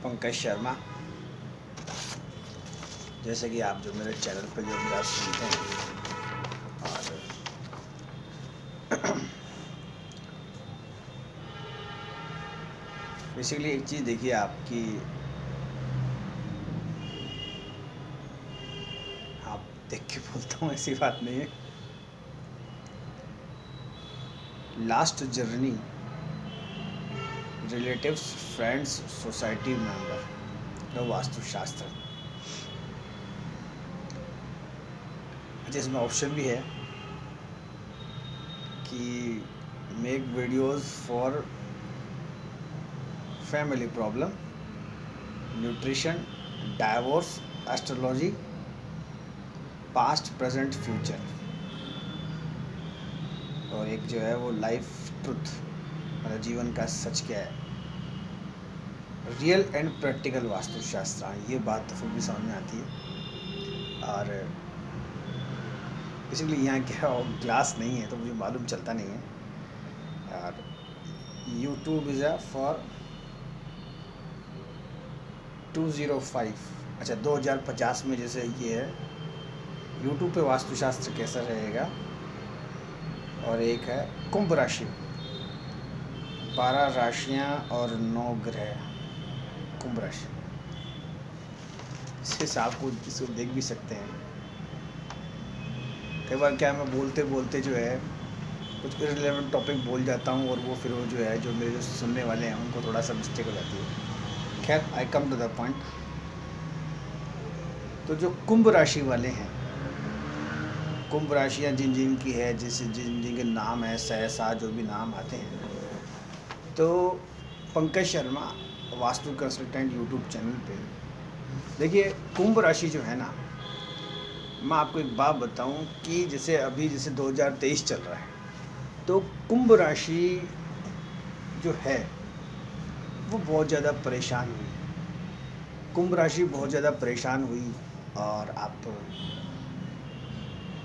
पंकज शर्मा। जैसे कि आप जो मेरे चैनल पर जो मेरा सुनते हैं और बेसिकली एक चीज़ देखिए आपकी, आप देख के बोलता हूँ ऐसी बात नहीं है। Last journey, relatives, friends, society member, vastushastra. जिसमें ऑप्शन भी है कि make videos for family problem, nutrition, divorce, astrology, past present future, और एक जो है वो लाइफ ट्रुथ, मतलब जीवन का सच क्या है, रियल एंड प्रैक्टिकल वास्तुशास्त्र। ये बात तो फिर भी समझ में आती है। और बेसिकली यहाँ क्या क्लास नहीं है तो मुझे मालूम चलता नहीं है। और यूट्यूब इज़ अ फॉर 205, अच्छा 2050 में जैसे ये है यूट्यूब पे वास्तुशास्त्र कैसा रहेगा। और एक है कुंभ राशि, 12 राशियाँ और 9 ग्रह, कुंभ राशि। इस हिसाब को इसको देख भी सकते हैं। कई बार क्या मैं बोलते बोलते जो है कुछ इररिलेवेंट टॉपिक बोल जाता हूँ और वो फिर वो जो है जो मेरे जो सुनने वाले हैं उनको थोड़ा सा मिस्टेक हो जाती है। खैर आई कम टू द पॉइंट। तो जो कुंभ राशि वाले हैं, कुंभ राशियाँ जिन जिन की है, जिस जिन जिन के नाम है, सहसा जो भी नाम आते हैं, तो Pankaj Sharma vastu consultant YouTube channel पे देखिए कुंभ राशि जो है ना, मैं आपको एक बात बताऊं कि जैसे 2023 चल रहा है तो कुंभ राशि जो है वो बहुत ज़्यादा परेशान हुई। कुंभ राशि बहुत ज़्यादा परेशान हुई और आप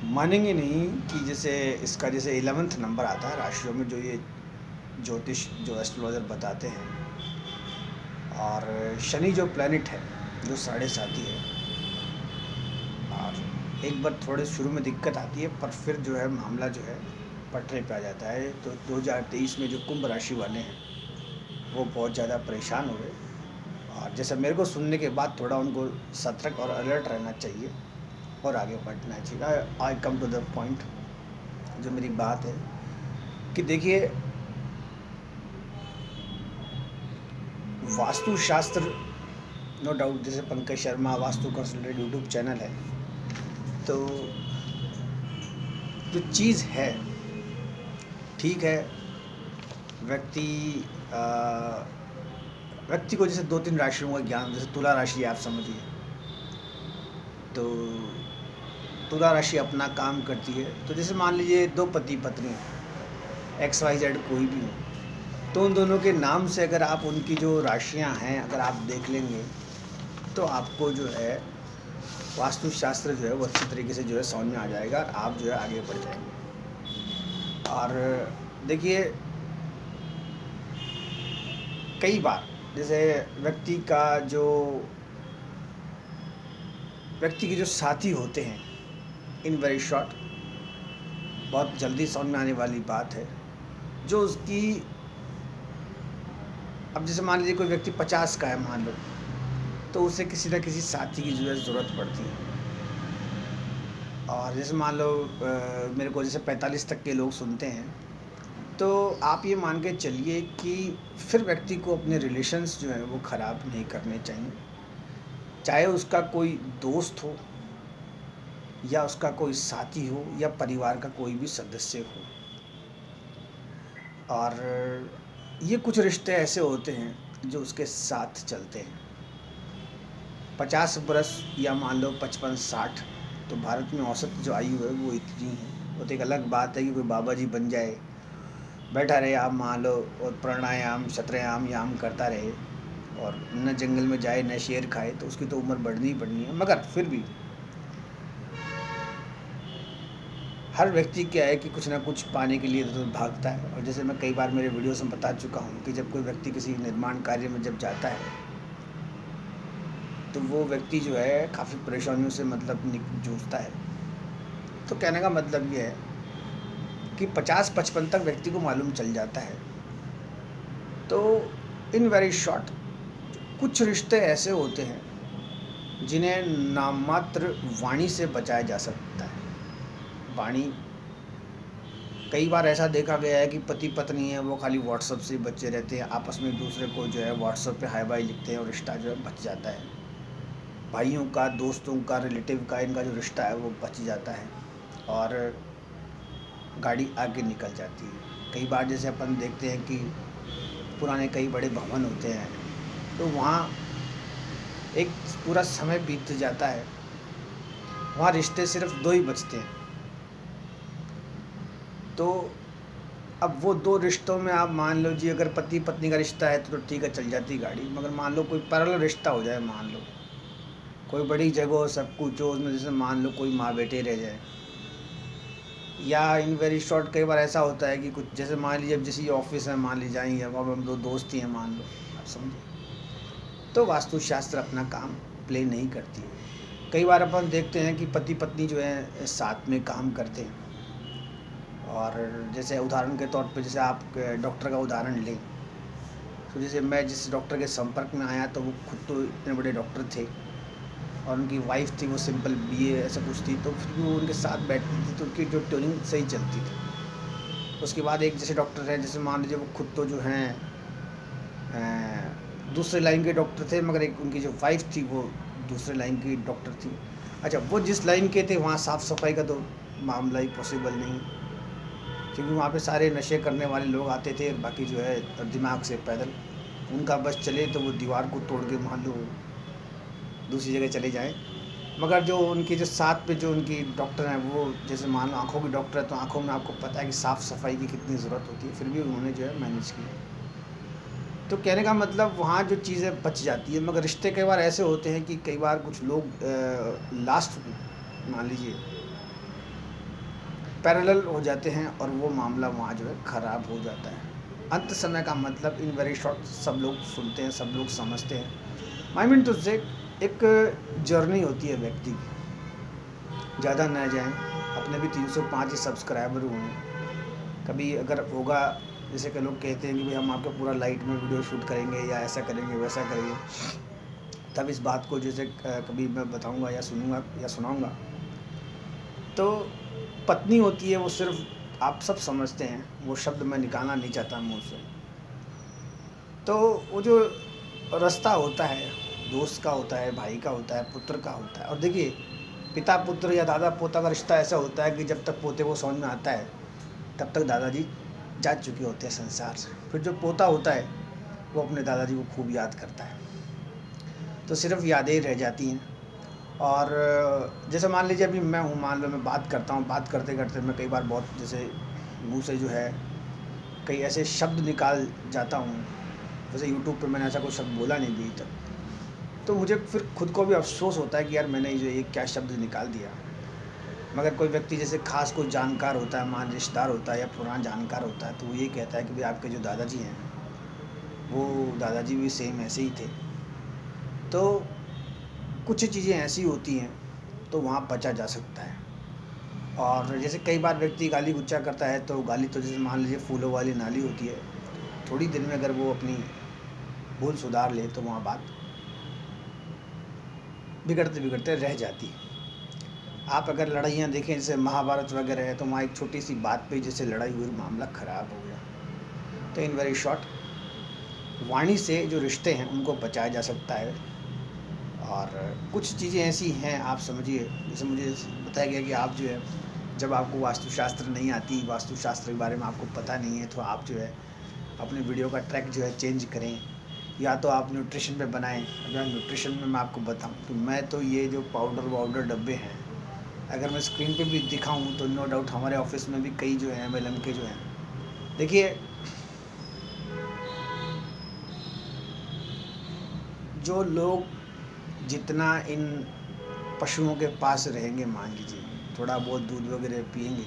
मानेंगे नहीं कि जैसे इसका जैसे 11th नंबर आता है राशियों में, जो ये ज्योतिष जो एस्ट्रोलॉजर बताते हैं, और शनि जो प्लैनेट है जो 7.5 है, और एक बार थोड़े शुरू में दिक्कत आती है पर फिर जो है मामला जो है पटरे पे आ जाता है। तो 2023 में जो कुंभ राशि वाले हैं वो बहुत ज़्यादा परेशान हुए, और जैसे मेरे को सुनने के बाद थोड़ा उनको सतर्क और अलर्ट रहना चाहिए और आगे बढ़ना चाहिए। आई कम टू द पॉइंट। जो मेरी बात है कि देखिए वास्तुशास्त्र, नो डाउट, जैसे Pankaj Sharma vastu consultant YouTube channel है, तो जो चीज़ है ठीक है। व्यक्ति व्यक्ति को जैसे 2-3 राशियों का ज्ञान, जैसे तुला राशि आप समझिए, तो तुला राशि अपना काम करती है। तो जैसे मान लीजिए 2 पति पत्नी XYZ कोई भी हो, तो उन दोनों के नाम से अगर आप उनकी जो राशियां हैं अगर आप देख लेंगे तो आपको जो है वास्तुशास्त्र जो है वो अच्छी तरीके से जो है समझ में आ जाएगा और आप जो है आगे बढ़ जाएंगे। और देखिए कई बार जैसे व्यक्ति के जो साथी होते हैं, इन वेरी शॉर्ट, बहुत जल्दी समझ में आने वाली बात है, जो उसकी, अब जैसे मान लीजिए कोई व्यक्ति 50 का है मान लो, तो उसे किसी न किसी साथी की जो है ज़रूरत पड़ती है। और जैसे मान लो मेरे को जैसे 45 तक के लोग सुनते हैं, तो आप ये मान के चलिए कि फिर व्यक्ति को अपने रिलेशंस जो है वो ख़राब नहीं करने चाहिए, चाहे उसका कोई दोस्त हो या उसका कोई साथी हो या परिवार का कोई भी सदस्य हो। और ये कुछ रिश्ते ऐसे होते हैं जो उसके साथ चलते हैं 50 बरस या मान लो 55-60, तो भारत में औसत जो आयु है वो इतनी है। वो तो एक अलग बात है कि कोई बाबा जी बन जाए, बैठा रहे आप मान लो और प्राणायाम शतरयाम याम करता रहे और न जंगल में जाए न शेर खाए, तो उसकी तो उम्र बढ़नी ही बढ़नी है। मगर फिर भी हर व्यक्ति क्या है कि कुछ ना कुछ पाने के लिए तो भागता है। और जैसे मैं कई बार मेरे वीडियोस में बता चुका हूँ कि जब कोई व्यक्ति किसी निर्माण कार्य में जब जाता है तो वो व्यक्ति जो है काफ़ी परेशानियों से मतलब जूझता है। तो कहने का मतलब ये है कि 50-55 तक व्यक्ति को मालूम चल जाता है। तो इन वेरी शॉर्ट कुछ रिश्ते ऐसे होते हैं जिन्हें नाममात्र वाणी से बचाया जा सकता है। वाणी, कई बार ऐसा देखा गया है कि पति पत्नी है वो खाली व्हाट्सएप से बच्चे रहते हैं, आपस में एक दूसरे को जो है व्हाट्सएप पे हाय बाय लिखते हैं और रिश्ता जो है बच जाता है। भाइयों का, दोस्तों का, रिलेटिव का, इनका जो रिश्ता है वो बच जाता है और गाड़ी आगे निकल जाती है। कई बार जैसे अपन देखते हैं कि पुराने कई बड़े भवन होते हैं, तो वहाँ एक पूरा समय बीत जाता है, वहाँ रिश्ते सिर्फ 2 ही बचते हैं। तो अब वो 2 रिश्तों में आप मान लो जी, अगर पति पत्नी का रिश्ता है तो ठीक है, चल जाती गाड़ी। मगर मान लो कोई पैरेलल रिश्ता हो जाए, मान लो कोई बड़ी जगह हो, सब कुछ हो, उसमें जैसे मान लो कोई माँ बेटे रह जाए, या इन वेरी शॉर्ट कई बार ऐसा होता है कि कुछ जैसे मान लीजिए अब जैसे ऑफिस है, मान लीजिए जाएंगे, अब हम 2 दोस्त ही हैं मान लो, आप समझे, तो वास्तुशास्त्र अपना काम प्ले नहीं करती है। कई बार अपन देखते हैं कि पति पत्नी जो है साथ में काम करते हैं, और जैसे उदाहरण के तौर पे जैसे आप डॉक्टर का उदाहरण लें, तो जैसे मैं जिस डॉक्टर के संपर्क में आया तो वो खुद तो इतने बड़े डॉक्टर थे और उनकी वाइफ थी वो सिंपल बीए ऐसा कुछ थी, तो फिर भी वो उनके साथ बैठती थी तो उनकी जो ट्यूनिंग सही चलती थी। उसके बाद एक जैसे डॉक्टर हैं, जैसे मान लीजिए वो खुद तो जो हैं दूसरे लाइन के डॉक्टर थे, मगर एक उनकी जो वाइफ थी वो दूसरे लाइन की डॉक्टर थी। अच्छा, वो जिस लाइन के थे वहाँ साफ़ सफाई का तो मामला ही पॉसिबल नहीं, क्योंकि वहाँ पे सारे नशे करने वाले लोग आते थे, बाकी जो है दिमाग से पैदल, उनका बस चले तो वो दीवार को तोड़ के मान लो दूसरी जगह चले जाएं। मगर जो उनके जो साथ पे जो उनकी डॉक्टर हैं, वो जैसे मान लो आँखों की डॉक्टर है, तो आँखों में आपको पता है कि साफ़ सफाई की कितनी ज़रूरत होती है, फिर भी उन्होंने जो है मैनेज किया। तो कहने का मतलब वहाँ जो चीज़ें बच जाती है। मगर रिश्ते कई बार ऐसे होते हैं कि कई बार कुछ लोग लास्ट मान लीजिए पैरेलल हो जाते हैं और वो मामला वहाँ जो है ख़राब हो जाता है। अंत समय का मतलब इन वेरी शॉर्ट सब लोग सुनते हैं, सब लोग समझते हैं। आई मीन टू से एक जर्नी होती है व्यक्ति की, ज़्यादा न जाएं, अपने भी 305 ही सब्सक्राइबर हुए, कभी अगर होगा जैसे कि लोग कहते हैं कि भाई हम आपका पूरा लाइट में वीडियो शूट करेंगे या ऐसा करेंगे वैसा करेंगे, तब इस बात को जैसे कभी मैं बताऊंगा या सुनूंगा या सुनाऊंगा। तो पत्नी होती है वो सिर्फ, आप सब समझते हैं, वो शब्द मैं निकालना नहीं चाहता मुँह से, तो वो जो रास्ता होता है दोस्त का होता है, भाई का होता है, पुत्र का होता है। और देखिए, पिता पुत्र या दादा पोता का रिश्ता ऐसा होता है कि जब तक पोते को समझ में आता है तब तक दादाजी जा चुके होते हैं संसार से। फिर जो पोता होता है वो अपने दादाजी को खूब याद करता है, तो सिर्फ यादें रह जाती हैं। और जैसे मान लीजिए अभी मैं हूँ, मान लो मैं बात करता हूँ, बात करते करते मैं कई बार बहुत जैसे मुंह से जो है कई ऐसे शब्द निकाल जाता हूँ, वैसे यूट्यूब पे मैंने ऐसा कोई शब्द बोला नहीं अभी तक, तो मुझे फिर खुद को भी अफसोस होता है कि यार मैंने ये क्या शब्द निकाल दिया। मगर कोई व्यक्ति जैसे खास कोई जानकार होता है, मान रिश्तेदार होता है या पुराना जानकार होता है, तो वो ये कहता है कि भाई आपके जो दादाजी हैं वो दादाजी भी सेम ऐसे ही थे। तो कुछ चीज़ें ऐसी होती हैं तो वहाँ बचा जा सकता है। और जैसे कई बार व्यक्ति गाली गुच्चा करता है, तो गाली तो जैसे मान लीजिए फूलों वाली नाली होती है, थोड़ी देर में अगर वो अपनी भूल सुधार ले तो वहाँ बात बिगड़ते बिगड़ते रह जाती है। आप अगर लड़ाइयाँ देखें जैसे महाभारत वगैरह है, तो वहाँ एक छोटी सी बात पे जैसे लड़ाई हुई, मामला ख़राब हो गया। तो इन वेरी शॉर्ट, वाणी से जो रिश्ते हैं उनको बचाया जा सकता है। और कुछ चीज़ें ऐसी हैं, आप समझिए, जैसे मुझे बताया गया कि आप जो है जब आपको वास्तुशास्त्र नहीं आती, वास्तुशास्त्र के बारे में आपको पता नहीं है, तो आप जो है अपने वीडियो का ट्रैक जो है चेंज करें, या तो आप न्यूट्रिशन पे बनाएं। अगर न्यूट्रिशन में मैं आपको बताऊं कि मैं तो ये जो पाउडर वाउडर डब्बे हैं, अगर मैं स्क्रीन पे भी दिखाऊं तो नो डाउट हमारे ऑफिस में भी कई जो हैं MLM के जो हैं, देखिए जो लोग जितना इन पशुओं के पास रहेंगे, मान लीजिए थोड़ा बहुत दूध वगैरह पिएंगे,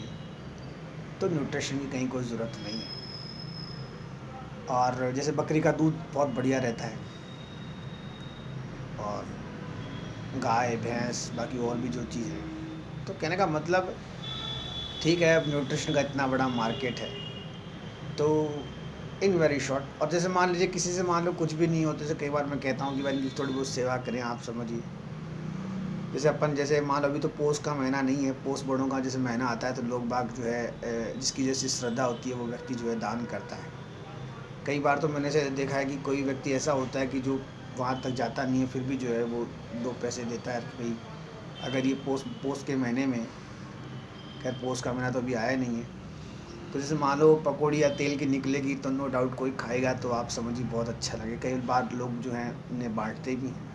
तो न्यूट्रिशन की कहीं कोई ज़रूरत नहीं है। और जैसे बकरी का दूध बहुत बढ़िया रहता है, और गाय भैंस बाकी और भी जो चीज़ है। तो कहने का मतलब ठीक है, अब न्यूट्रिशन का इतना बड़ा मार्केट है, तो इन वेरी शॉर्ट। और जैसे मान लीजिए किसी से मान लो कुछ भी नहीं हो, जैसे कई बार मैं कहता हूँ कि भाई इनकी थोड़ी बहुत सेवा करें, आप समझिए। जैसे अपन जैसे मान लो अभी तो पोष का महीना नहीं है, पोष बड़ों का जैसे महीना आता है तो लोग बाग जो है जिसकी जैसी श्रद्धा होती है वो व्यक्ति जो है दान करता है। कई बार तो मैंने से देखा है कि कोई व्यक्ति ऐसा होता है कि जो वहाँ तक जाता नहीं है, फिर भी जो है वो 2 पैसे देता है कि भाई अगर ये पोष पोष के महीने में, खैर पोष का महीना तो अभी आया नहीं है, तो जैसे मान लो पकौड़ी या तेल की निकलेगी तो नो डाउट कोई खाएगा तो आप समझिए बहुत अच्छा लगे। कई बार लोग जो हैं उन्हें बांटते भी हैं।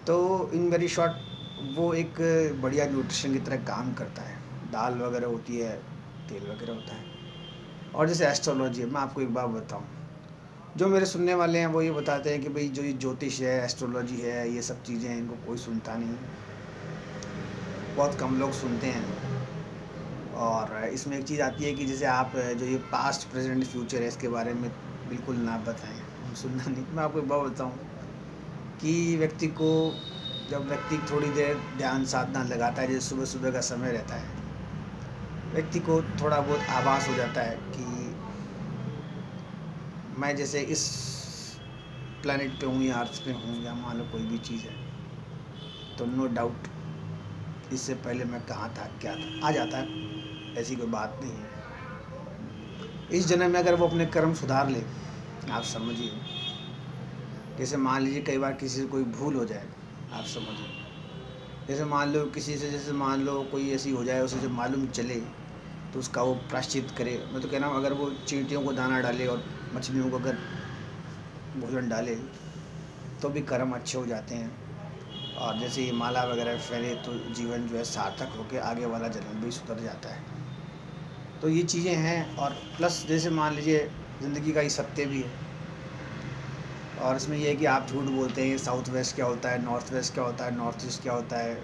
तो इन वेरी शॉर्ट वो एक बढ़िया न्यूट्रिशन की तरह काम करता है। दाल वगैरह होती है, तेल वगैरह होता है। और जैसे एस्ट्रोलॉजी है, मैं आपको एक बात बताऊं, जो मेरे सुनने वाले हैं वो ये बताते हैं कि भाई जो ये ज्योतिष है, एस्ट्रोलॉजी है, ये सब चीज़ें हैं, इनको कोई सुनता नहीं है, बहुत कम लोग सुनते हैं। और इसमें एक चीज़ आती है कि जैसे आप जो ये पास्ट प्रेजेंट फ्यूचर है इसके बारे में बिल्कुल ना बताएं, सुनना नहीं। मैं आपको एक बात बताऊं कि व्यक्ति को, जब व्यक्ति थोड़ी देर ध्यान साधना लगाता है, जैसे सुबह सुबह का समय रहता है, व्यक्ति को थोड़ा बहुत आभास हो जाता है कि मैं जैसे इस प्लैनेट पे हूँ या अर्थ पे हूँ या मान लो कोई भी चीज़ है, तो नो डाउट इससे पहले मैं कहाँ था क्या था आ जाता है, ऐसी कोई बात नहीं है। इस जन्म में अगर वो अपने कर्म सुधार ले, आप समझिए, जैसे मान लीजिए कई बार किसी से कोई भूल हो जाए, आप समझिए, जैसे मान लो किसी से, जैसे मान लो कोई ऐसी हो जाए उसे जब मालूम चले तो उसका वो प्रायश्चित करे। मैं तो कह रहा हूँ अगर वो चींटियों को दाना डाले और मछलियों को अगर भोजन डाले तो भी कर्म अच्छे हो जाते हैं। और जैसे ये माला वगैरह फैले तो जीवन जो है सार्थक होकर आगे वाला जन्म भी सुधर जाता है। तो ये चीज़ें हैं। और प्लस जैसे मान लीजिए ज़िंदगी का ये सत्य भी है, और इसमें ये है कि आप झूठ बोलते हैं साउथ वेस्ट क्या होता है, नॉर्थ वेस्ट क्या होता है, नॉर्थ ईस्ट क्या होता है,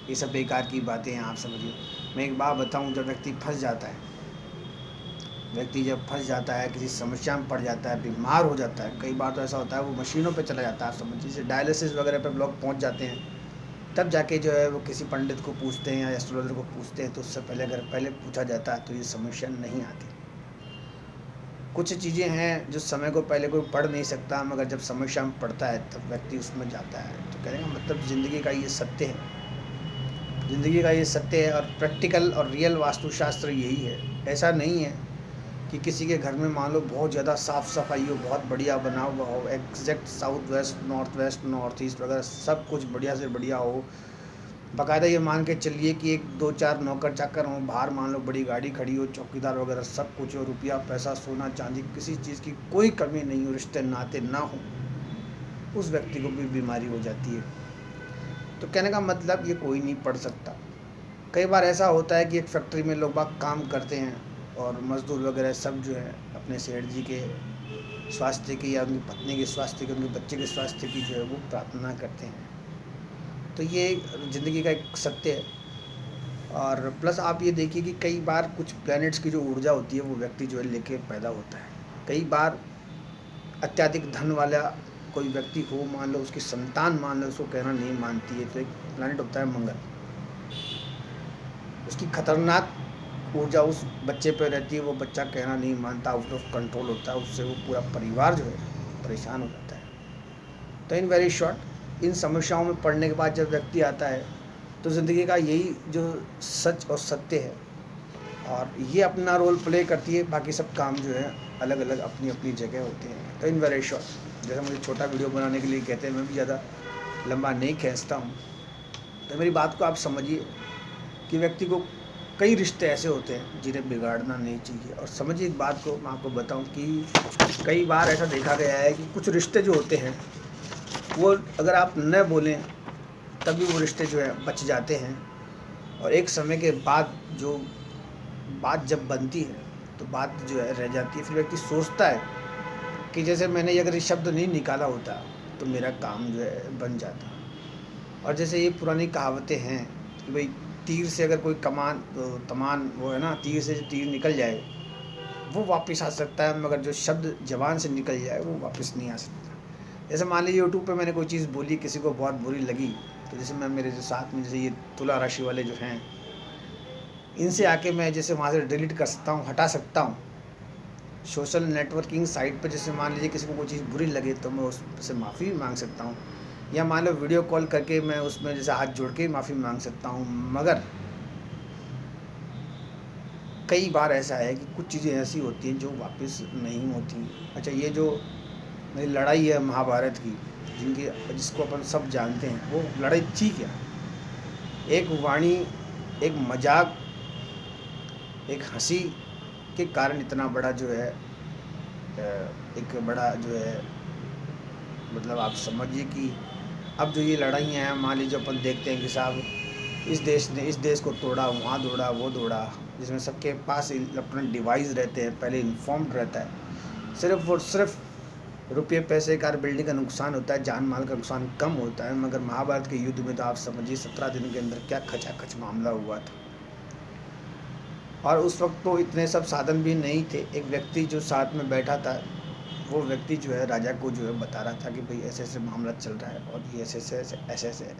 ये सब बेकार की बातें हैं, आप समझिए। मैं एक बात बताऊं, जब व्यक्ति फंस जाता है, व्यक्ति जब फंस जाता है, किसी समस्या में पड़ जाता है, बीमार हो जाता है, कई बार तो ऐसा होता है वो मशीनों पे चला जाता है, आप समझिए, जैसे डायलिसिस वगैरह पे लोग पहुंच जाते हैं, तब जाके जो है वो किसी पंडित को पूछते हैं या एस्ट्रोलॉजर को पूछते हैं। तो उससे पहले अगर पहले पूछा जाता है तो ये समस्या नहीं आती। कुछ चीज़ें हैं जो समय को पहले कोई पढ़ नहीं सकता, मगर जब समस्या में पड़ता है तब व्यक्ति उसमें जाता है। तो कहने का मतलब ज़िंदगी का ये सत्य है, ज़िंदगी का ये सत्य है। और प्रैक्टिकल और रियल वास्तुशास्त्र यही है। ऐसा नहीं है कि किसी के घर में मान लो बहुत ज़्यादा साफ़ सफाई हो, बहुत बढ़िया बना हुआ हो, exact south west north east वगैरह सब कुछ बढ़िया से बढ़िया हो, बाकायदा ये मान के चलिए कि एक 2-4 नौकर चाकर हों, बाहर मान लो बड़ी गाड़ी खड़ी हो, चौकीदार वगैरह सब कुछ हो, रुपया पैसा सोना चांदी किसी चीज़ की कोई कमी नहीं हो, रिश्ते नाते ना हो, उस व्यक्ति को भी बीमारी हो जाती है। तो कहने का मतलब ये कोई नहीं पढ़ सकता। कई बार ऐसा होता है कि एक फैक्ट्री में लोग बाग काम करते हैं और मज़दूर वगैरह सब जो है अपने सेठ जी के स्वास्थ्य की या उनकी पत्नी के स्वास्थ्य की, उनके बच्चे के स्वास्थ्य की जो है वो प्रार्थना करते हैं। तो ये ज़िंदगी का एक सत्य है। और प्लस आप ये देखिए कि कई बार कुछ प्लैनेट्स की जो ऊर्जा होती है वो व्यक्ति जो है लेके पैदा होता है। कई बार अत्यधिक धन वाला कोई व्यक्ति हो, मान लो उसकी संतान मान लो उसको कहना नहीं मानती है, तो एक प्लैनेट होता है मंगल, उसकी खतरनाक ऊर्जा उस बच्चे पे रहती है, वो बच्चा कहना नहीं मानता, आउट ऑफ कंट्रोल होता है, उससे वो पूरा परिवार जो है परेशान हो जाता है। तो इन वेरी शॉर्ट, इन समस्याओं में पड़ने के बाद जब व्यक्ति आता है तो ज़िंदगी का यही जो सच और सत्य है, और ये अपना रोल प्ले करती है, बाकी सब काम जो है अलग अलग अपनी अपनी जगह होते हैं। तो इन वेरी शॉर्ट, जैसे मुझे छोटा वीडियो बनाने के लिए कहते हैं, मैं भी ज़्यादा लंबा नहीं खींचता हूँ। तो मेरी बात को आप समझिए कि व्यक्ति को कई रिश्ते ऐसे होते हैं जिन्हें बिगाड़ना नहीं चाहिए। और समझिए एक बात को मैं आपको बताऊं कि कई बार ऐसा देखा गया है कि कुछ रिश्ते जो होते हैं वो अगर आप न बोलें तभी वो रिश्ते जो है बच जाते हैं, और एक समय के बाद जो बात जब बनती है तो बात जो है रह जाती है। फिर व्यक्ति सोचता है कि जैसे मैंने अगर ये शब्द नहीं निकाला होता तो मेरा काम जो है बन जाता। और जैसे ये पुरानी कहावतें हैं कि भाई तीर से अगर कोई कमान तो तमान वो है ना, तीर से जो तीर निकल जाए वो वापस आ सकता है, मगर जो शब्द जबान से निकल जाए वो वापस नहीं आ सकता। जैसे मान लीजिए यूट्यूब पे मैंने कोई चीज़ बोली, किसी को बहुत बुरी लगी, तो जैसे मैं मेरे जो साथ में जैसे ये तुला राशि वाले जो हैं, इनसे आके मैं जैसे वहाँ से डिलीट कर सकता हूँ, हटा सकता हूँ। सोशल नेटवर्किंग साइट पर जैसे मान लीजिए किसी को कोई चीज़ बुरी लगे तो मैं उससे माफ़ी भी मांग सकता हूँ, या मान लो वीडियो कॉल करके मैं उसमें जैसे हाथ जोड़ के माफ़ी मांग सकता हूँ। मगर कई बार ऐसा है कि कुछ चीज़ें ऐसी होती हैं जो वापस नहीं होती। अच्छा, ये जो मेरी लड़ाई है महाभारत की, जिसको अपन सब जानते हैं, वो लड़ाई थी क्या? एक वाणी, एक मजाक, एक हंसी के कारण इतना बड़ा जो है एक बड़ा जो है, मतलब आप समझिए कि अब जो ये लड़ाइयाँ हैं, मान लीजिए अपन देखते हैं कि साहब इस देश ने इस देश को तोड़ा, वहाँ तोड़ा, वो तोड़ा, जिसमें सबके पास इलेक्ट्रॉनिक डिवाइस रहते हैं, पहले इन्फॉर्म्ड रहता है। सिर्फ और सिर्फ रुपये पैसे का, बिल्डिंग का नुकसान होता है, जान माल का नुकसान कम होता है। मगर महाभारत के युद्ध में तो आप समझिए 17 दिन के अंदर क्या खचाखच मामला हुआ था। और उस वक्त तो इतने सब साधन भी नहीं थे। एक व्यक्ति जो साथ में बैठा था, वो व्यक्ति जो है राजा को जो है बता रहा था कि भाई ऐसे ऐसे मामला चल रहा है और ये ऐसे ऐसे ऐसे ऐसे है।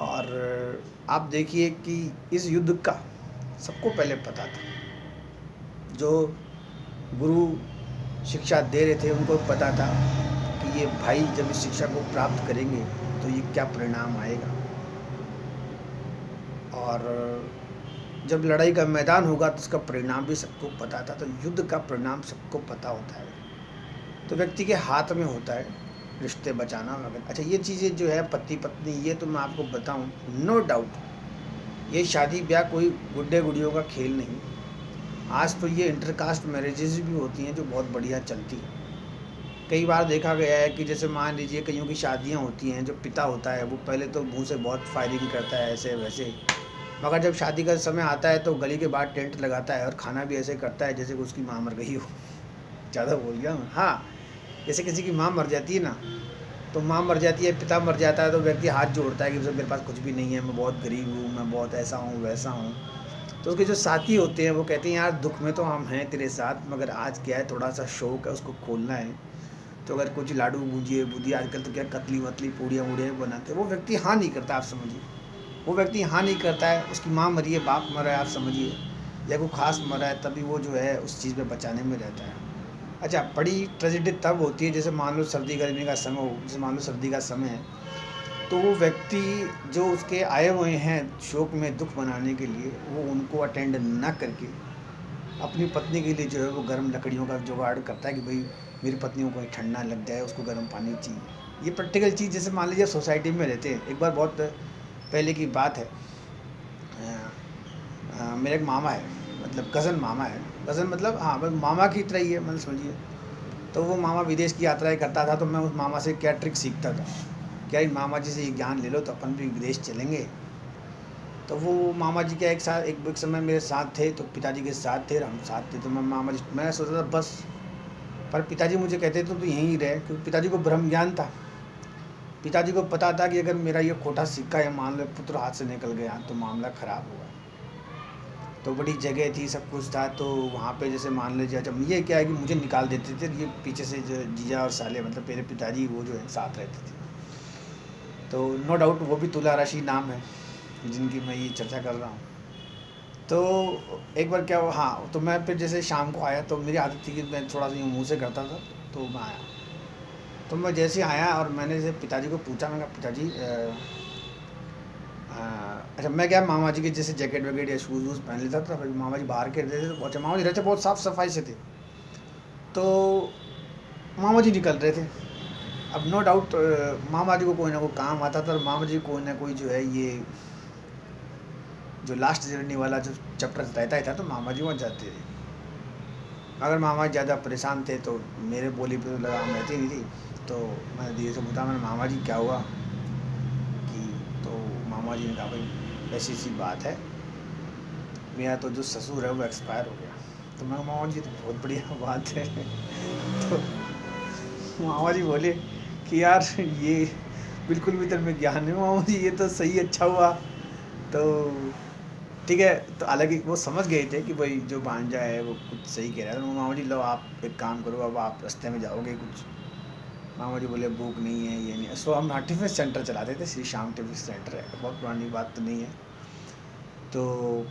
और आप देखिए कि इस युद्ध का सबको पहले पता था। जो गुरु शिक्षा दे रहे थे उनको पता था कि ये भाई जब इस शिक्षा को प्राप्त करेंगे तो ये क्या परिणाम आएगा। और जब लड़ाई का मैदान होगा तो उसका परिणाम भी सबको पता था। तो युद्ध का परिणाम सबको पता होता है, तो व्यक्ति के हाथ में होता है रिश्ते बचाना वगैरह। अच्छा, ये चीज़ें जो है पति पत्नी, ये तो मैं आपको बताऊं, नो डाउट ये शादी ब्याह कोई गुड्डे गुड़ियों का खेल नहीं। आज तो ये इंटरकास्ट मैरिजेज भी होती हैं जो बहुत बढ़िया चलती हैं। कई बार देखा गया है कि जैसे मान लीजिए कईयों की शादियां होती हैं, जो पिता होता है वो पहले तो मुंह से बहुत फायरिंग करता है ऐसे वैसे, मगर जब शादी का समय आता है तो गली के बाहर टेंट लगाता है और खाना भी ऐसे करता है जैसे कि उसकी माँ मर गई हो। ज़्यादा बोल गया मैं। हाँ, जैसे किसी की माँ मर जाती है ना, तो माँ मर जाती है, पिता मर जाता है, तो व्यक्ति हाथ जोड़ता है कि मेरे पास कुछ भी नहीं है, मैं बहुत गरीब हूँ, मैं बहुत ऐसा हूँ वैसा हूँ। तो उसके जो साथी होते हैं वो कहते हैं यार दुख में तो हम हैं तेरे साथ, मगर आज क्या है, थोड़ा सा शौक है उसको खोलना है। तो अगर कुछ लाडू भुजिए बुद्धि, आजकल तो क्या कतली वतली पूड़ियाँ वूड़ियाँ बनाते हैं, वो व्यक्ति हाँ नहीं करता। आप समझिए वो व्यक्ति हाँ नहीं करता है, उसकी माँ मरी है, बाप मरा है, आप समझिए, या कोई खास मरा है, तभी वो जो है उस चीज़ में बचाने में रहता है। अच्छा, बड़ी ट्रेजेडी तब होती है जैसे मान लो सर्दी गर्मी का समय हो, जैसे मान लो सर्दी का समय है, तो वो व्यक्ति जो उसके आए हुए हैं शोक में दुख मनाने के लिए, वो उनको अटेंड ना करके अपनी पत्नी के लिए जो है वो गर्म लकड़ियों का जुगाड़ करता है कि भाई मेरी पत्नी को कहीं ठंडा लग जाए, उसको गर्म पानी चाहिए। ये प्रैक्टिकल चीज़, जैसे मान लीजिए सोसाइटी में रहते हैं। एक बार बहुत पहले की बात है, मेरा एक मामा है, मतलब कज़न मामा है, कज़न मतलब हाँ बस मामा की तरह ही है, मतलब समझिए। तो वो मामा विदेश की यात्राएं करता था, तो मैं उस मामा से क्या ट्रिक सीखता था, क्या इन मामा जी से ये ज्ञान ले लो तो अपन भी विदेश चलेंगे। तो वो मामा जी क्या एक समय मेरे साथ थे, तो पिताजी के साथ थे, हम साथ थे, तो मैं सोचता था बस, पर पिताजी मुझे कहते थे तो यहीं रहे, क्योंकि पिताजी को ब्रह्म ज्ञान था। पिताजी को पता था कि अगर मेरा ये खोटा सिक्का या मान लो पुत्र हाथ से निकल गया तो मामला ख़राब होगा। तो बड़ी जगह थी, सब कुछ था, तो वहाँ पे जैसे मान लीजिए, जब ये क्या है कि मुझे निकाल देते थे, ये पीछे से जो जीजा और साले, मतलब मेरे पिताजी, वो जो है साथ रहते थे। तो नो डाउट वो भी तुला राशि नाम है जिनकी मैं ये चर्चा कर रहा हूँ। तो एक बार क्या हुआ, हाँ, तो मैं फिर जैसे शाम को आया, तो मेरी आदत थी कि मैं थोड़ा सा यूँ मुँह से करता था, तो मैं आया। तो मैं जैसे आया और मैंने जैसे पिताजी को पूछा, मैंने कहा पिताजी अच्छा, मैं क्या मामा जी के जैसे जैकेट वैकेट या शूज़ वूज़ पहन लेता था, फिर मामा जी बाहर के रहते थे, तो अच्छा मामा जी रहते बहुत साफ़ सफाई से थे। तो मामा जी निकल रहे थे। अब नो डाउट मामा जी को कोई ना कोई काम आता था, और मामा जी कोई ना कोई जो है ये जो लास्ट जर्नी वाला जो चैप्टर रहता ही था, तो मामा जी वहाँ जाते थे। अगर मामा जी ज़्यादा परेशान थे तो मेरे बोली पे तो लगाम रहती नहीं थी। तो मैं धीरे से पूछा, मैंने मामा जी क्या हुआ कि, तो मामा जी ने कहा भाई ऐसी सी बात है, मेरा तो जो ससुर है वो एक्सपायर हो गया। तो मैं, मामा जी तो बहुत बढ़िया बात है। तो मामा जी बोले कि यार ये बिल्कुल भी तेरे में ज्ञान है मामा जी, ये तो सही, अच्छा हुआ। तो ठीक है, तो हालांकि वो समझ गए थे कि भाई जो भांजा है वो कुछ सही कह रहा है। तो मामा जी लो आप एक काम करो, अब आप रास्ते में जाओगे कुछ मामा जी बोले भूख नहीं है, ये नहीं है। सो हम टिफ़िन सेंटर चलाते थे, श्री श्याम टिफ़िन सेंटर है, बहुत पुरानी बात तो नहीं है। तो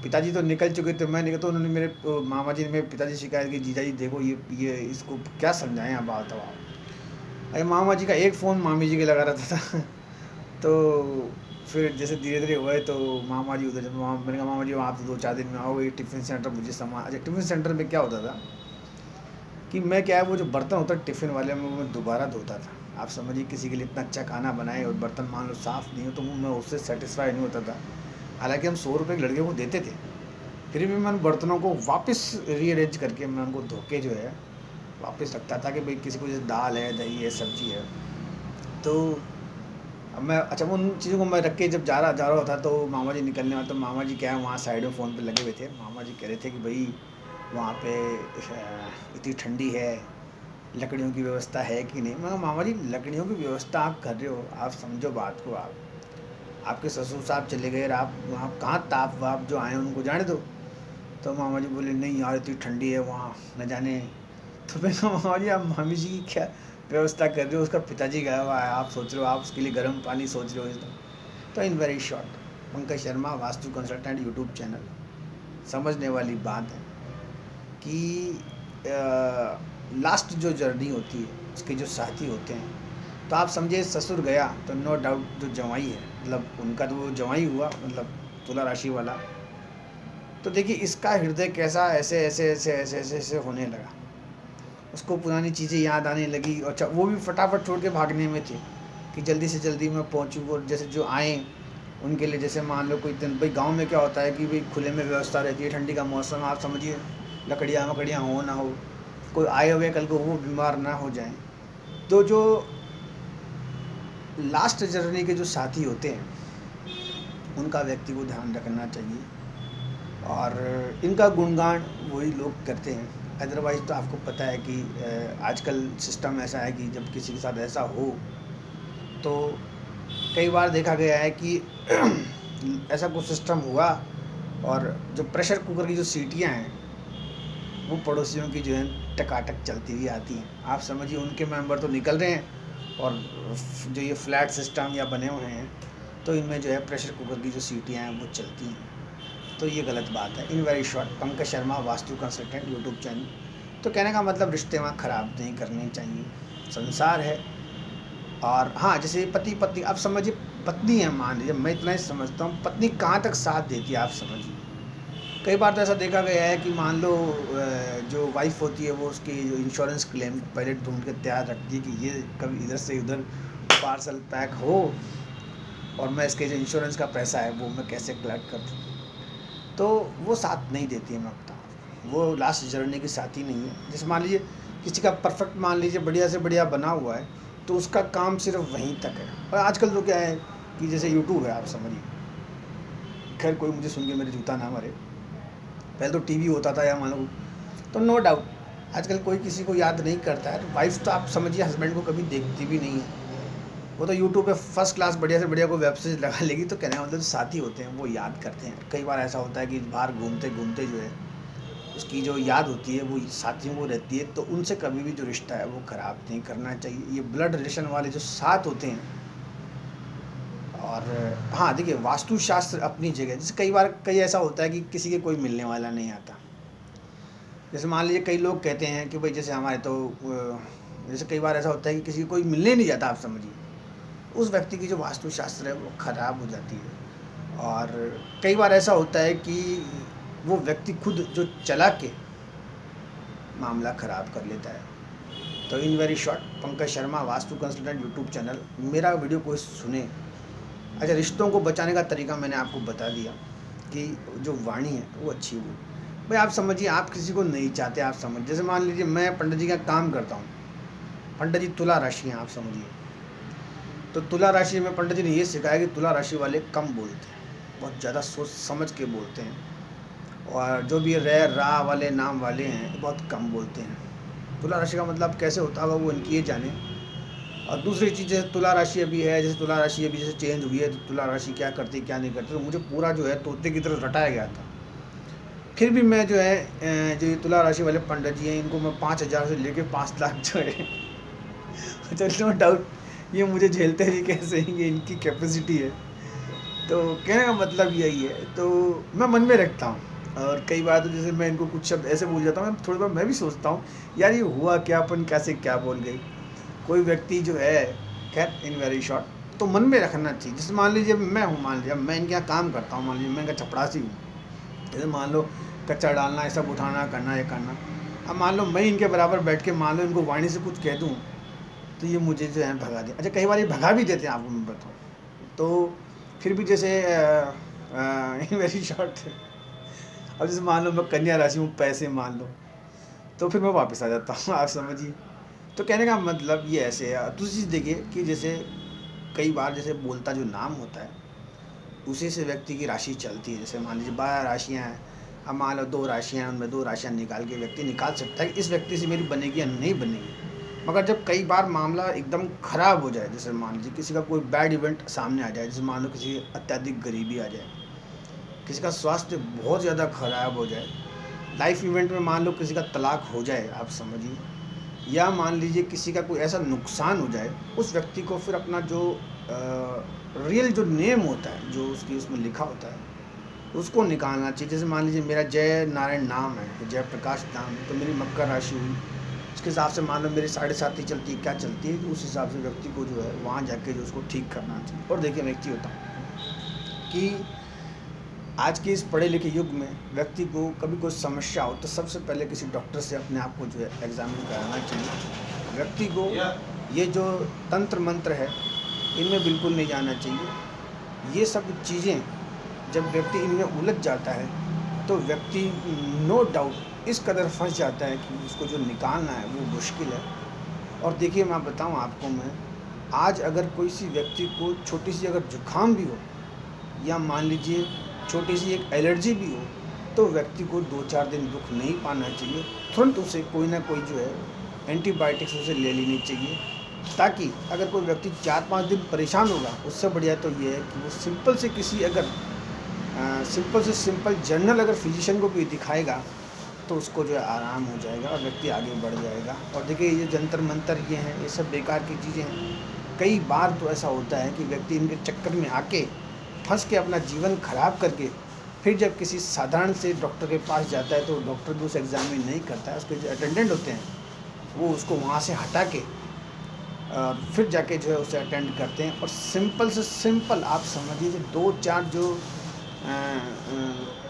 पिताजी तो निकल चुके थे, मैं निकल तो उन्होंने मामा जी ने मेरे पिताजी शिकायत की, जीजा जी देखो ये इसको क्या समझाएं आप, बताओ आप। अरे मामा जी का एक फ़ोन मामी जी के लगा रहता था। तो फिर जैसे धीरे धीरे हुए तो मामा जी उधर, मैंने कहा मामा जी आप तो 2-4 दिन में आओगे, टिफ़िन सेंटर मुझे सामान। अच्छा, टिफ़िन सेंटर में क्या होता था कि मैं क्या है, वो जो बर्तन होता है टिफ़िन वाले में, वो मैं दोबारा धोता था। आप समझिए किसी के लिए इतना अच्छा खाना बनाए और बर्तन मान लो साफ़ नहीं हो, तो मैं उससे सेटिस्फाई नहीं होता था। हालांकि हम 100 रुपये लड़के को देते थे, फिर भी मैं उन बर्तनों को वापस रीअरेंज करके मैं उनको धो के जो है वापस रखता था कि भाई किसी को जैसे दाल है, दही है, सब्जी है। तो अब मैं, अच्छा, उन चीज़ों को मैं रख के जब जा रहा होता तो मामा जी निकलने वाले, तो मामा जी क्या है वहाँ साइड में फ़ोन पे लगे हुए थे। मामा जी कह रहे थे कि भाई वहाँ पे इतनी ठंडी है, लकड़ियों की व्यवस्था है कि नहीं। मैं कहा मामा जी लकड़ियों की व्यवस्था आप कर रहे हो, आप समझो बात को। आप आपके ससुर साहब चले गए और आप वहाँ कहाँ ताप वाप जो आए उनको जाने दो। तो मामा जी बोले नहीं यार इतनी ठंडी है वहाँ, न जाने। तो मैं कहा मामा जी आप मामी जी की क्या व्यवस्था कर रहे हो, उसका पिताजी गया हुआ है, आप सोच रहे हो आप उसके लिए गर्म पानी सोच रहे हो एकदम। तो in very short, Pankaj Sharma vastu consultant YouTube channel. समझने वाली बात है कि लास्ट जो जर्नी होती है उसके जो साथी होते हैं, तो आप समझिए ससुर गया तो नो डाउट जो जवाई है, मतलब उनका तो वो जवाई हुआ, मतलब तुला राशि वाला। तो देखिए इसका हृदय कैसा ऐसे ऐसे ऐसे ऐसे ऐसे ऐसे होने लगा, उसको पुरानी चीज़ें याद आने लगी। अच्छा, वो भी फटाफट छोड़ के भागने में थे कि जल्दी से जल्दी मैं पहुंचूं। वो जैसे जो आए उनके लिए, जैसे मान लो कोई दिन, भाई गांव में क्या होता है कि भाई खुले में व्यवस्था रहती है, ठंडी का मौसम, आप समझिए लकड़ियाँ वकड़ियाँ हो ना हो, कोई आए हुए कल को वो बीमार ना हो जाए। तो जो लास्ट जर्नी के जो साथी होते हैं उनका व्यक्ति को ध्यान रखना चाहिए, और इनका गुणगान वही लोग करते हैं। अदरवाइज़ तो आपको पता है कि आजकल सिस्टम ऐसा है कि जब किसी के साथ ऐसा हो तो कई बार देखा गया है कि ऐसा कुछ सिस्टम हुआ, और जो प्रेशर कुकर की जो सीटियां हैं वो पड़ोसियों की जो है टकाटक चलती हुई आती हैं। आप समझिए उनके मेंबर तो निकल रहे हैं, और जो ये फ्लैट सिस्टम या बने हुए हैं तो इनमें जो है प्रेशर कुकर की जो सीटियां हैं वो चलती हैं। तो ये गलत बात है। In very short, Pankaj Sharma vastu consultant YouTube channel. तो कहने का मतलब रिश्ते वहाँ ख़राब नहीं करने चाहिए, संसार है। और हाँ, जैसे पति पत्नी, आप समझिए पत्नी है, मान लीजिए, मैं इतना ही समझता हूँ, पत्नी कहाँ तक साथ देती है आप समझिए। कई बार तो ऐसा देखा गया है कि मान लो जो वाइफ होती है वो उसकी जो इंश्योरेंस क्लेम पहले ढूंढ के तैयार रखती है कि ये कभी इधर से उधर पार्सल पैक हो, और मैं इसके जो इंश्योरेंस का पैसा है वो मैं कैसे कलेक्ट कर दूँ। तो वो साथ नहीं देती है, मैं बताऊँ आपको। वो लास्ट जर्नी की साथी नहीं है। जैसे मान लीजिए किसी का परफेक्ट, मान लीजिए बढ़िया से बढ़िया बना हुआ है, तो उसका काम सिर्फ वहीं तक है। और आजकल तो क्या है कि जैसे यूट्यूब है, आप समझिए, खैर कोई मुझे सुन के मेरे जूता ना मारे, पहले तो टीवी होता था या मान लो, तो नो डाउट आजकल कोई किसी को याद नहीं करता है। वाइफ तो आप समझिए हस्बैंड को कभी देखती भी नहीं है, वो तो यूट्यूब पे फर्स्ट क्लास बढ़िया से बढ़िया कोई वेब सीरीज लगा लेगी। तो कहने का मतलब जो साथी होते हैं वो याद करते हैं। कई बार ऐसा होता है कि बाहर घूमते घूमते जो है उसकी जो याद होती है वो साथियों को रहती है, तो उनसे कभी भी जो रिश्ता है वो ख़राब नहीं करना चाहिए। ये ब्लड रिलेशन वाले जो साथ होते हैं। और हाँ देखिए, वास्तुशास्त्र अपनी जगह, जैसे कई बार कई ऐसा होता है कि किसी के कोई मिलने वाला नहीं आता। जैसे मान लीजिए कई लोग कहते हैं कि भाई जैसे हमारे तो जैसे कई बार ऐसा होता है कि किसी को कोई मिलने नहीं जाता, आप समझिए, उस व्यक्ति की जो वास्तुशास्त्र है वो ख़राब हो जाती है। और कई बार ऐसा होता है कि वो व्यक्ति खुद जो चला के मामला ख़राब कर लेता है। तो in very short, Pankaj Sharma vastu consultant YouTube channel, मेरा वीडियो कोई सुने। अच्छा, रिश्तों को बचाने का तरीका मैंने आपको बता दिया कि जो वाणी है वो अच्छी हो। भाई आप समझिए, आप किसी को नहीं चाहते, आप समझ, जैसे मान लीजिए मैं पंडित जी का काम करता हूँ, पंडित जी तुला राशि हैं, आप समझिए। तो तुला राशि में पंडित जी ने ये सिखाया कि तुला राशि वाले कम बोलते हैं, बहुत ज़्यादा सोच समझ के बोलते हैं। और जो भी रे रा वाले नाम वाले हैं बहुत कम बोलते हैं। तुला राशि का मतलब कैसे होता होगा वो इनकी ये जाने। और दूसरी चीज़, जैसे तुला राशि अभी है, जैसे तुला राशि अभी जैसे चेंज हुई है, तो तुला राशि क्या करती क्या नहीं करती, तो मुझे पूरा जो है तोते की तरह रटाया गया था। फिर भी मैं जो है जो ये तुला राशि वाले पंडित जी हैं इनको मैं 5,000 से लेके 5 लाख जो है तो नो डाउट ये मुझे झेलते भी कैसे हैं, ये इनकी कैपेसिटी है। तो कहने का मतलब यही है, तो मैं मन में रखता हूँ। और कई बार तो जैसे मैं इनको कुछ शब्द ऐसे बोल जाता हूँ, मैं थोड़ी बार मैं भी सोचता हूँ यार ये हुआ क्या, अपन कैसे क्या बोल गई। कोई व्यक्ति जो है, खैर इन वेरी शॉर्ट, तो मन में रखना चाहिए। जैसे मान लीजिए मैं हूँ, मान लीजिए मैं इनके यहाँ काम करता हूँ, मान लीजिए मैं इनका चपड़ासी हूँ। जैसे मान लो कच्चा डालना, ये सब उठाना, करना, ये करना। अब मान लो मैं इनके बराबर बैठ के मान लो इनको वाणी से कुछ कह दूँ, तो ये मुझे जो है भगा दे। अच्छा, कई बार ये भगा भी देते हैं, आपको मैं बताऊँ तो। फिर भी जैसे इन वेरी शॉर्ट, अब जैसे मान लो मैं कन्या राशि हूँ, पैसे मान लो, तो फिर मैं वापस आ जाता हूँ, आप समझिए। तो कहने का मतलब ये ऐसे है। दूसरी चीज़ देखिए कि जैसे कई बार जैसे बोलता जो नाम होता है उसी से व्यक्ति की राशि चलती है। जैसे मान लीजिए 12 राशियाँ हैं, अब मान लो 2 राशियाँ हैं, उनमें 2 राशियाँ निकाल के व्यक्ति निकाल सकता है कि इस व्यक्ति से मेरी बनेगी या नहीं बनेगी। मगर जब कई बार मामला एकदम ख़राब हो जाए, जैसे मान लीजिए किसी का कोई बैड इवेंट सामने आ जाए, जैसे मान लो किसी अत्यधिक गरीबी आ जाए, किसी का स्वास्थ्य बहुत ज़्यादा ख़राब हो जाए, लाइफ इवेंट में मान लो किसी का तलाक हो जाए, आप समझिए, या मान लीजिए किसी का कोई ऐसा नुकसान हो जाए, उस व्यक्ति को फिर अपना जो रियल जो नेम होता है, जो उसकी उसमें लिखा होता है, उसको निकालना चाहिए। जैसे मान लीजिए मेरा जय नारायण नाम है, तो जय प्रकाश नाम है, तो मेरी मकर राशि हुई, उसके हिसाब से मान लो मेरी 7.5 चलती है, क्या चलती है, उस हिसाब से व्यक्ति को जो है वहाँ जाके जो उसको ठीक करना चाहिए। और देखिए मैं एक चीज़ होता हूँ कि आज के इस पढ़े लिखे युग में व्यक्ति को कभी कोई समस्या हो तो सबसे पहले किसी डॉक्टर से अपने आप को जो है एग्जामिन कराना चाहिए। व्यक्ति को ये जो तंत्र मंत्र है इनमें बिल्कुल नहीं जाना चाहिए। ये सब चीज़ें जब व्यक्ति इनमें उलझ जाता है तो व्यक्ति नो डाउट इस कदर फंस जाता है कि उसको जो निकालना है वो मुश्किल है। और देखिए मैं बताऊं आपको, मैं आज अगर कोई सी व्यक्ति को छोटी सी अगर जुकाम भी हो या मान लीजिए छोटी सी एक एलर्जी भी हो, तो व्यक्ति को 2-4 दिन रुक नहीं पाना चाहिए, तुरंत उसे कोई ना कोई जो है एंटीबायोटिक्स उसे ले लेनी चाहिए, ताकि अगर कोई व्यक्ति 4-5 दिन परेशान होगा, उससे बढ़िया तो ये है कि वो सिंपल से किसी अगर सिंपल से सिंपल जनरल अगर फिजिशियन को भी दिखाएगा तो उसको जो है आराम हो जाएगा और व्यक्ति आगे बढ़ जाएगा। और देखिए ये जंतर मंतर ये हैं, ये सब बेकार की चीज़ें हैं। कई बार तो ऐसा होता है कि व्यक्ति इनके चक्कर में आके फंस के अपना जीवन खराब करके फिर जब किसी साधारण से डॉक्टर के पास जाता है तो डॉक्टर भी उसे एग्जामिन नहीं करता है, उसके जो अटेंडेंट होते हैं वो उसको वहाँ से हटा के फिर जाके जो है उसे अटेंड करते हैं। और सिंपल से सिंपल आप समझिए 2-4 जो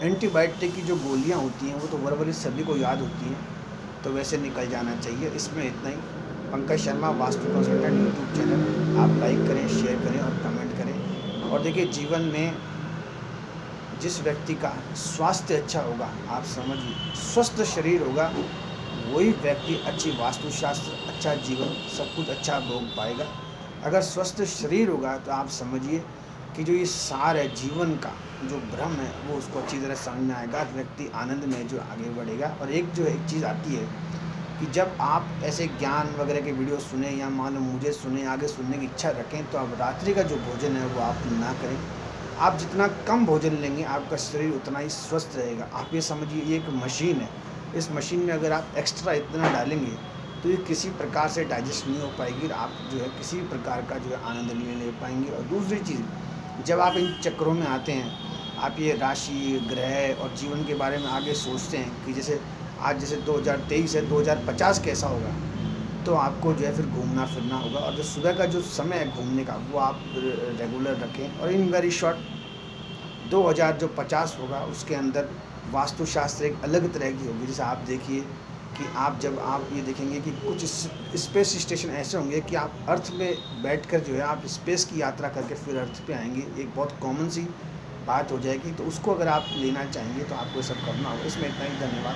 एंटीबायोटिक की जो गोलियाँ होती हैं वो तो बराबर सभी को याद होती हैं, तो वैसे निकल जाना चाहिए। इसमें इतना ही। Pankaj Sharma vastu consultant YouTube channel आप लाइक करें, शेयर करें और कमेंट करें। और देखिए जीवन में जिस व्यक्ति का स्वास्थ्य अच्छा होगा, आप समझिए स्वस्थ शरीर होगा, वही व्यक्ति अच्छी वास्तुशास्त्र, अच्छा जीवन, सब कुछ अच्छा भोग पाएगा। अगर स्वस्थ शरीर होगा तो आप समझिए कि जो ये सार है जीवन का, जो भ्रम है वो उसको अच्छी तरह समझ में आएगा, व्यक्ति आनंद में जो आगे बढ़ेगा। और एक जो एक चीज़ आती है कि जब आप ऐसे ज्ञान वगैरह के वीडियो सुने या मान लो मुझे सुने, आगे सुनने की इच्छा रखें, तो आप रात्रि का जो भोजन है वो आप ना करें। आप जितना कम भोजन लेंगे आपका शरीर उतना ही स्वस्थ रहेगा। आप ये समझिए ये एक मशीन है, इस मशीन में अगर आप एक्स्ट्रा इतना डालेंगे तो ये किसी प्रकार से डाइजेस्ट नहीं हो पाएगी, आप जो है किसी प्रकार का जो है आनंद नहीं ले पाएंगे। और दूसरी चीज़, जब आप इन चक्रों में आते हैं, आप ये राशि, ग्रह और जीवन के बारे में आगे सोचते हैं कि जैसे आज जैसे 2023 है, 2050 कैसा होगा, तो आपको जो है फिर घूमना फिरना होगा। और जो सुबह का जो समय है घूमने का वो आप रेगुलर रखें। और इन वेरी शॉर्ट 2050 होगा उसके अंदर वास्तुशास्त्र एक अलग तरह की होगी। जैसे आप देखिए कि आप जब आप ये देखेंगे कि कुछ स्पेस स्टेशन ऐसे होंगे कि आप अर्थ में बैठकर जो है आप स्पेस की यात्रा करके फिर अर्थ पे आएंगे, एक बहुत कॉमन सी बात हो जाएगी। तो उसको अगर आप लेना चाहेंगे तो आपको सब करना होगा। इसमें इतना ही, धन्यवाद।